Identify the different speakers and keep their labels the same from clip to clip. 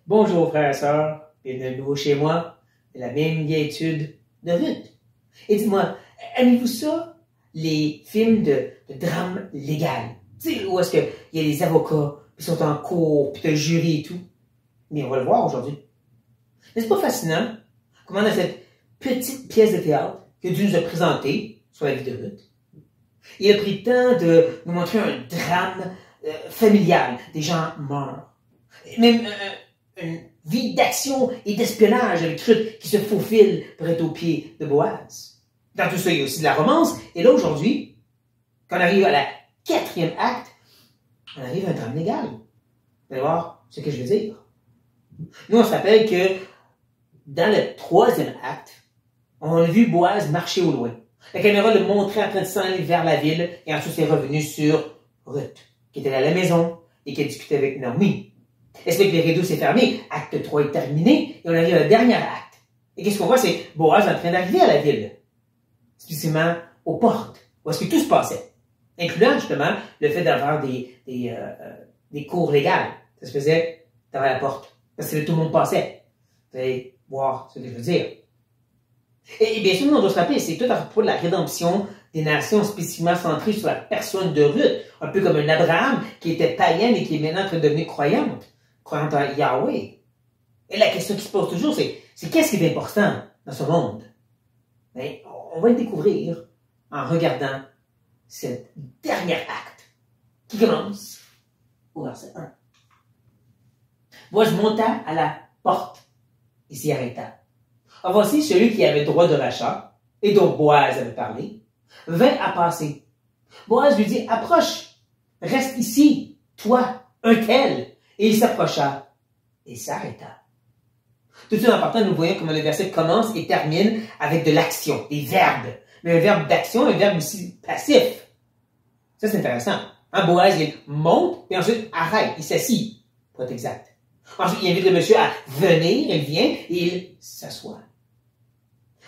Speaker 1: Bonjour frères et sœurs, bienvenue de nouveau chez moi, de la même vieille étude de Ruth. Et dis-moi, aimez-vous ça, les films de drame légal? Tu sais, où est-ce qu'il y a des avocats, puis sont en cours, puis t'as le jury et tout? Mais on va le voir aujourd'hui. N'est-ce pas fascinant comment dans cette petite pièce de théâtre que Dieu nous a présentée sur la vie de Ruth, il a pris le temps de nous montrer un drame familial. Des gens meurent. Même une vie d'action et d'espionnage avec Ruth qui se faufile pour être au pied de Boaz. Dans tout ça, il y a aussi de la romance. Et là, aujourd'hui, quand on arrive à la 4e acte, on arrive à un drame légal. Vous allez voir ce que je veux dire. Nous, on se rappelle que dans le 3e acte, on a vu Boaz marcher au loin. La caméra le montrait en train de s'en aller vers la ville et ensuite c'est revenu sur Ruth, qui était à la maison et qui a discuté avec Naomi. Est-ce que les rideaux s'est fermé? Acte 3 est terminé et on arrive au dernier acte. Et qu'est-ce qu'on voit? C'est Boaz en train d'arriver à la ville, spécifiquement aux portes, où est-ce que tout se passait, incluant justement le fait d'avoir des cours légales. Ça se faisait devant la porte, parce que tout le monde passait. Vous allez voir ce que je veux dire. Et bien sûr, on doit se rappeler, c'est tout à propos de la rédemption des nations spécifiquement centrées sur la personne de Ruth, un peu comme un Abraham qui était païenne et qui est maintenant en train de devenir croyante en Yahweh. Et la question qui se pose toujours, c'est qu'est-ce qui est important dans ce monde? Bien, on va le découvrir en regardant cette dernière acte qui commence au verset 1. Boaz monta à la porte et s'y arrêta. Alors voici celui qui avait droit de rachat, et dont Boaz avait parlé, vint à passer. Boaz lui dit, approche, reste ici, toi, un tel. Et il s'approcha et s'arrêta. Tout de suite en partant, nous voyons comment le verset commence et termine avec de l'action, des verbes. Mais un verbe d'action, un verbe aussi passif. Ça, c'est intéressant. Boaz, il monte, et ensuite arrête, il s'assit, pour être exact. Ensuite, il invite le monsieur à venir, il vient, et il s'assoit.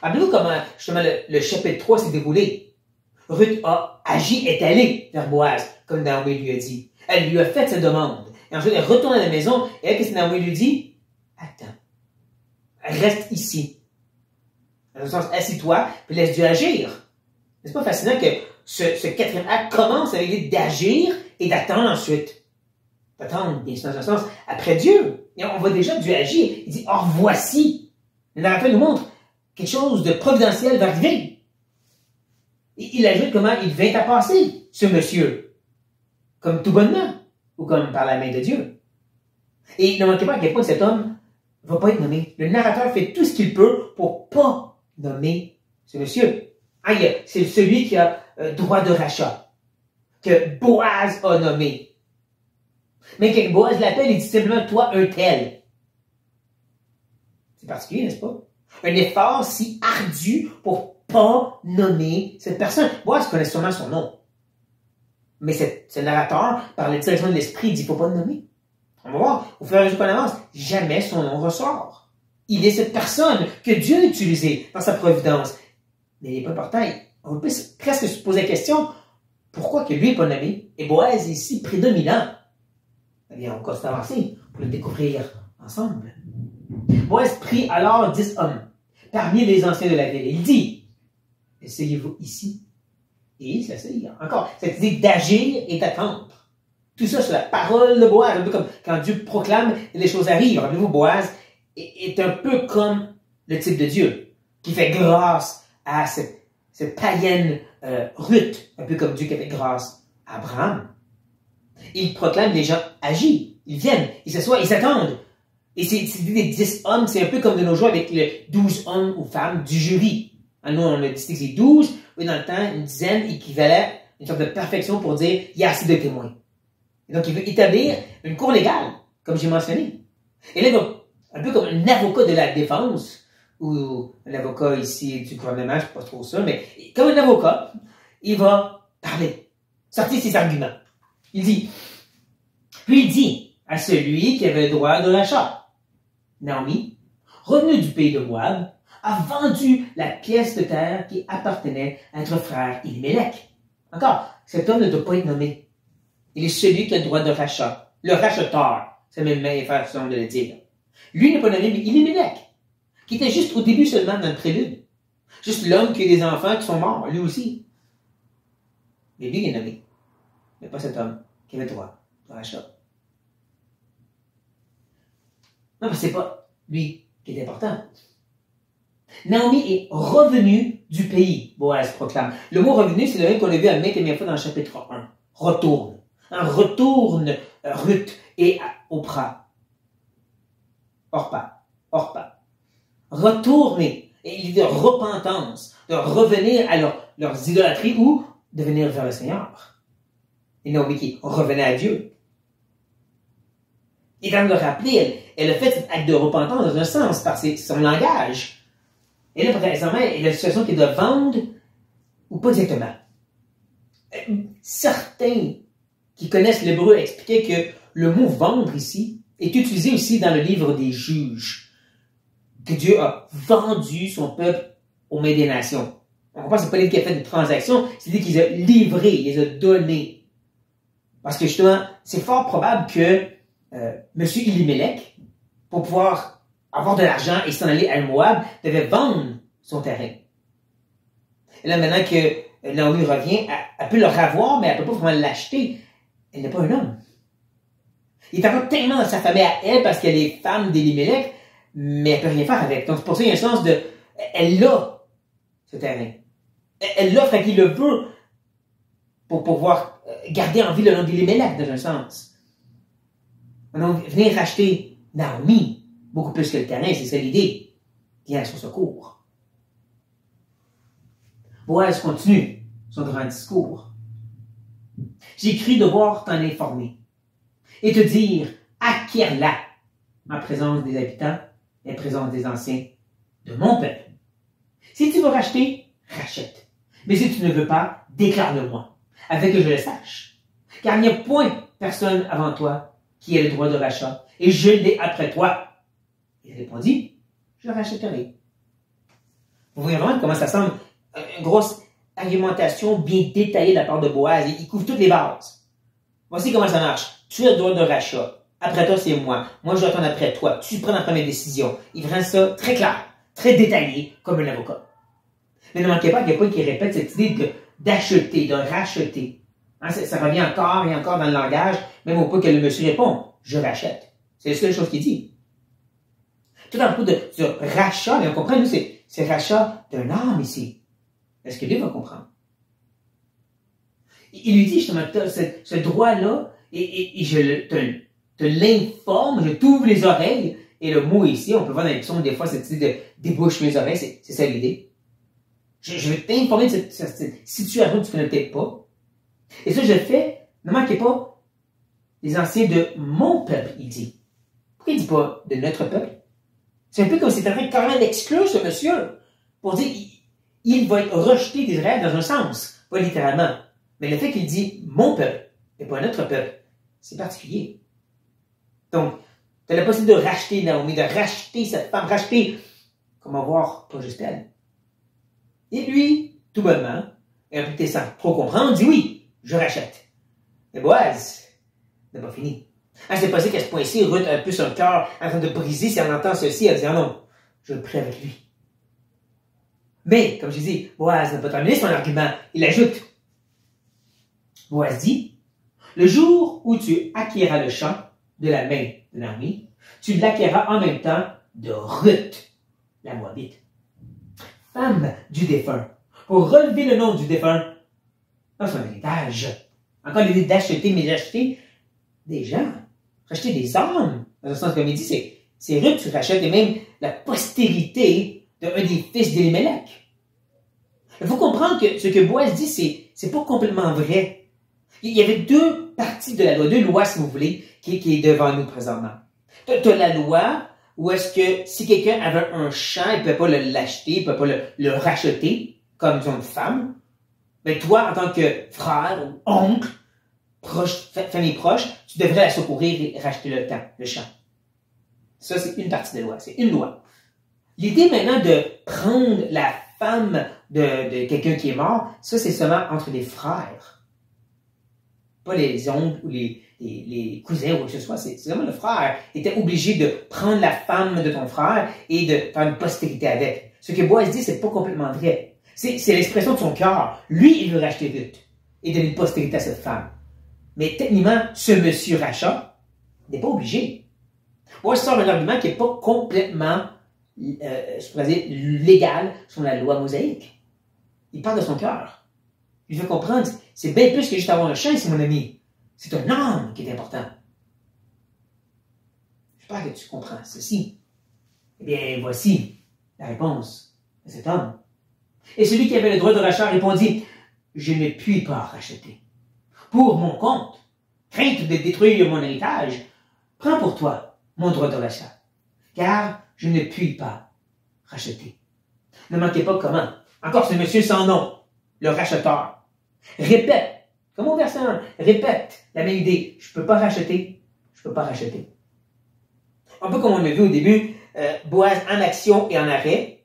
Speaker 1: Rappelez-vous comment, justement, le chapitre 3 s'est déroulé. Ruth a agi, est allée vers Boaz, comme Naomi lui a dit. Elle lui a fait sa demande. Et ensuite, elle retourne à la maison, et elle, qu'est-ce que Naomi lui dit? Attends. Reste ici. Dans le sens, assis-toi, puis laisse Dieu agir. N'est-ce pas fascinant que ce 4e acte commence avec l'idée d'agir et d'attendre ensuite? D'attendre, bien sûr, dans un sens, après Dieu. Et on voit déjà Dieu agir. Il dit, or voici. Le narrateur nous montre quelque chose de providentiel va arriver. Et il ajoute comment il vint à passer, ce monsieur. Comme tout bonnement, ou comme par la main de Dieu. Et ne manquez pas à quel point cet homme ne va pas être nommé. Le narrateur fait tout ce qu'il peut pour pas nommer ce monsieur. C'est celui qui a droit de rachat, que Boaz a nommé. Mais quand Boaz l'appelle, il dit simplement, toi, un tel. C'est particulier, n'est-ce pas? Un effort si ardu pour pas nommer cette personne. Boaz connaît sûrement son nom. Mais ce narrateur, par la direction de l'esprit, dit, il ne faut pas le nommer. On va voir, au fur et à mesure qu'on avance, jamais son nom ressort. Il est cette personne que Dieu a utilisée dans sa providence. Mais il n'est pas important. On peut presque se poser la question, pourquoi que lui n'est pas nommé? Et Boaz est si prédominant. Eh bien, on continue à avancer pour le découvrir ensemble. Boaz prit alors 10 hommes parmi les anciens de la ville. Il dit, asseyez-vous ici. Et il s'asseye. Encore, cette idée d'agir et d'attendre. Tout ça sur la parole de Boaz, un peu comme quand Dieu proclame et les choses arrivent. Rappelez-vous, Boaz est un peu comme le type de Dieu qui fait grâce à cette païenne Ruth, un peu comme Dieu qui a fait grâce à Abraham. Il proclame, les gens agissent, ils viennent, ils s'assoient, ils s'attendent. Et c'est des 10 hommes, c'est un peu comme de nos jours avec les 12 hommes ou femmes du jury. Nous, on a dit que c'est 12, oui, dans le temps, une dizaine équivalait une sorte de perfection pour dire, il y a assez de témoins. Et donc, il veut établir une cour légale, comme j'ai mentionné. Et là, donc, un peu comme un avocat de la défense, ou un avocat ici du gouvernement, je ne sais pas trop ça, mais comme un avocat, il va parler, sortir ses arguments. Puis il dit à celui qui avait le droit de rachat, Naomi, revenue du pays de Moab, a vendu la pièce de terre qui appartenait à notre frère Elimelech. Encore, cet homme ne doit pas être nommé. Il est celui qui a le droit de rachat, le racheteur, c'est même meilleure façon de le dire. Lui n'est pas nommé, mais Elimelech, qui était juste au début seulement dans le prélude. Juste l'homme qui a des enfants qui sont morts, lui aussi. Mais lui, il est nommé. Mais pas cet homme qui avait droit de rachat. Non, mais c'est pas lui qui est important. Naomi est revenue du pays, Boaz proclame. Le mot revenu, c'est le même qu'on a vu à maintes et maintes fois dans le chapitre 1. Retourne. Retourne Ruth et Orpa. Retourner. Et il dit de repentance, de revenir à leurs idolâtries ou de venir vers le Seigneur. Et Naomi qui revenait à Dieu. Et quand même de rappeler, elle a fait cet acte de repentance dans un sens par son langage. Et là, présentement, il y a la situation qu'elle doit vendre ou pas directement. Certains qui connaissent l'hébreu expliquaient que le mot vendre ici est utilisé aussi dans le livre des juges. Que Dieu a vendu son peuple aux mains des nations. On comprend que c'est pas lui qui a fait une transaction, c'est lui qui les a livrés, il les a donnés. Parce que justement, c'est fort probable que M. Elimelech, pour pouvoir avoir de l'argent et s'en aller à Moab, devait vendre son terrain. Et là, maintenant que Naomi revient, elle peut le ravoir, mais elle ne peut pas vraiment l'acheter. Elle n'est pas un homme. Il est encore tellement dans sa famille à elle parce qu'elle est femme d'Elimelech, mais elle ne peut rien faire avec. Donc, c'est pour ça qu'il y a un sens de... Elle a ce terrain. Elle l'offre à qui le veut pour pouvoir garder en vie le nom d'Elimelech, dans un sens. Donc, venir racheter Naomi, beaucoup plus que le terrain, c'est ça l'idée. Vient à son secours. Boaz continue son grand discours. J'ai cru devoir t'en informer et te dire, acquiers-la en présence des habitants et en présence des anciens de mon peuple. Si tu veux racheter, rachète. Mais si tu ne veux pas, déclare-le-moi, afin que je le sache. Car il n'y a point personne avant toi qui ait le droit de rachat, et je l'ai après toi. Il répondit, je rachèterai. Vous voyez vraiment comment ça semble une grosse argumentation bien détaillée de la part de Boaz. Il couvre toutes les bases. Voici comment ça marche. Tu as le droit de rachat. Après toi, c'est moi. Moi, je retourne après toi. Tu prends la première décision. Il rend ça très clair, très détaillé, comme un avocat. Mais ne manquez pas qu'il y a pas qui répète cette idée d'acheter, de racheter. Hein, ça revient encore et encore dans le langage, même au point que le monsieur répond, je rachète. C'est la seule chose qu'il dit. Tout en coup de rachat, mais on comprend, nous, c'est rachat d'un âme ici. Est-ce que lui va comprendre? Il lui dit justement, tu as ce droit-là, et je te l'informe, je t'ouvre les oreilles, et le mot ici, on peut voir dans les psaumes, des fois, cette idée de débouche mes oreilles, c'est ça l'idée. Je vais t'informer de cette situation que tu ne connais peut-être pas. Et ça, je le fais, ne manquez pas, les anciens de mon peuple, il dit. Pourquoi il dit pas de notre peuple? C'est un peu comme si c'était en train de carrément d'exclure ce monsieur, pour dire, il va être rejeté d'Israël dans un sens, pas littéralement. Mais le fait qu'il dit mon peuple, et pas notre peuple, c'est particulier. Donc, tu as la possibilité de racheter Naomi, de racheter cette femme, racheter, comment voir, pas juste elle. Et lui, tout bonnement, et un peu peut-être sans trop comprendre, dit oui, je rachète. Mais Boaz n'a pas fini. C'est possible qu'à ce point-ci, Ruth a un peu son cœur en train de briser si elle entend ceci, elle dit ah non, je le prie avec lui. Mais, comme je dis, Boaz n'a pas terminé son argument. Il ajoute, Boaz dit, le jour où tu acquéras le champ de la main de Naomi, tu l'acquéras en même temps de Ruth, la Moabite, femme du défunt, pour relever le nom du défunt dans son héritage. Encore l'idée d'acheter, mais d'acheter des gens, racheter des âmes. Dans un sens, comme il dit, c'est Ruth, tu rachètes, et même la postérité d'un des fils d'Elimelech. Il faut comprendre que ce que Boaz dit, c'est pas complètement vrai. Il y avait deux parties de la loi, deux lois, si vous voulez, qui est devant nous présentement. Tu as la loi où est-ce que si quelqu'un avait un champ, il ne pouvait pas l'acheter, il ne pouvait pas le racheter, comme disons une femme. Mais toi, en tant que frère ou oncle, proche, famille proche, tu devrais la secourir et racheter le champ. Ça, c'est une partie de la loi, c'est une loi. L'idée maintenant de prendre la femme de quelqu'un qui est mort, ça, c'est seulement entre les frères. Pas les oncles ou les les cousins ou quoi que ce soit. C'est vraiment le frère était obligé de prendre la femme de ton frère et de faire une postérité avec. Ce que Boaz dit, c'est pas complètement vrai. C'est l'expression de son cœur. Lui, il veut racheter Ruth et donner une postérité à cette femme. Mais techniquement, ce monsieur rachat n'est pas obligé. Boaz sort un argument qui n'est pas complètement je pourrais dire, légal sur la loi mosaïque. Il parle de son cœur. Il veut comprendre, c'est bien plus que juste avoir un chien, c'est mon ami. C'est un homme qui est important. J'espère que tu comprends ceci. Eh bien, voici la réponse de cet homme. Et celui qui avait le droit de rachat répondit, « Je ne puis pas racheter. Pour mon compte, crainte de détruire mon héritage, prends pour toi mon droit de rachat, car je ne puis pas racheter. » Ne manquez pas comment. Encore ce monsieur sans nom, le racheteur. Répète, comme au verset 1, répète la même idée. Je ne peux pas racheter, je ne peux pas racheter. Un peu comme on l'a vu au début, Boaz en action et en arrêt,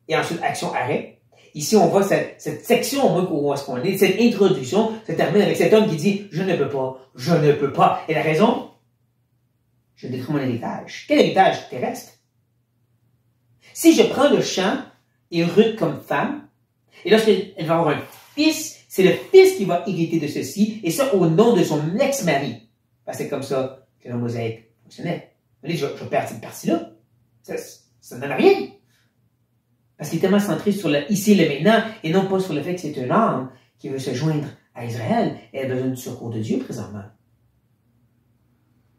Speaker 1: et ensuite action-arrêt. Ici, on voit cette section où est-ce qu'on est, cette introduction se termine avec cet homme qui dit « Je ne peux pas, je ne peux pas. » Et la raison? Je détruis mon héritage. Quel héritage terrestre? Si je prends le champ et Ruth comme femme, et lorsqu'elle va avoir un fils, c'est le fils qui va hériter de ceci, et ça au nom de son ex-mari. Parce que c'est comme ça que la mosaïque fonctionnait. Vous voyez, je perds cette partie-là. Ça ne donne rien. Parce qu'il est tellement centré sur le ici et le maintenant, et non pas sur le fait que c'est un homme qui veut se joindre à Israël et a besoin du secours de Dieu présentement.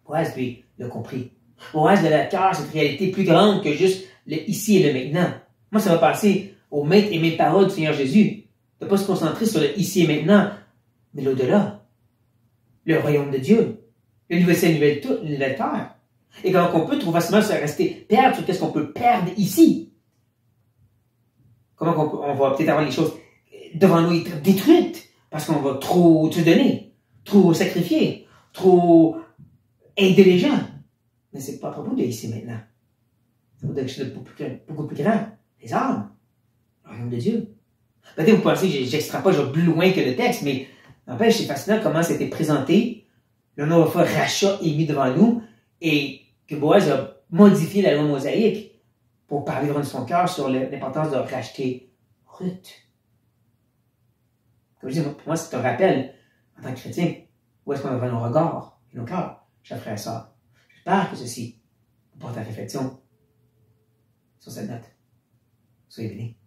Speaker 1: Boaz, lui, l'a compris. Boaz avait à cœur cette réalité plus grande que juste le ici et le maintenant. Moi, ça va passer aux maintes et maintes paroles du Seigneur Jésus. De ne pas se concentrer sur le ici et maintenant, mais l'au-delà. Le royaume de Dieu. Le nouvel ciel, une nouvelle terre. Et quand on peut trop facilement se rester perdre sur qu'est-ce qu'on peut perdre ici. Comment on va peut-être avoir les choses devant nous être détruites parce qu'on va trop te donner, trop sacrifier, trop aider les gens. Mais c'est pas à propos de ici maintenant. C'est quelque chose de beaucoup plus grand. Les âmes. Le royaume de Dieu. Peut-être vous pensez que j'extrapole plus loin que le texte, mais n'empêche, c'est fascinant comment c'était présenté. Le nom fois rachat est mis devant nous et que Boaz a modifié la loi mosaïque pour parler vraiment de son cœur sur l'importance de racheter Ruth. Comme je dis, pour moi, c'est un rappel, en tant que chrétien, où est-ce qu'on devrait nos regards et nos cœurs, chers frères et sœurs. J'espère que ceci vous porte à réflexion sur cette note. Soyez bénis.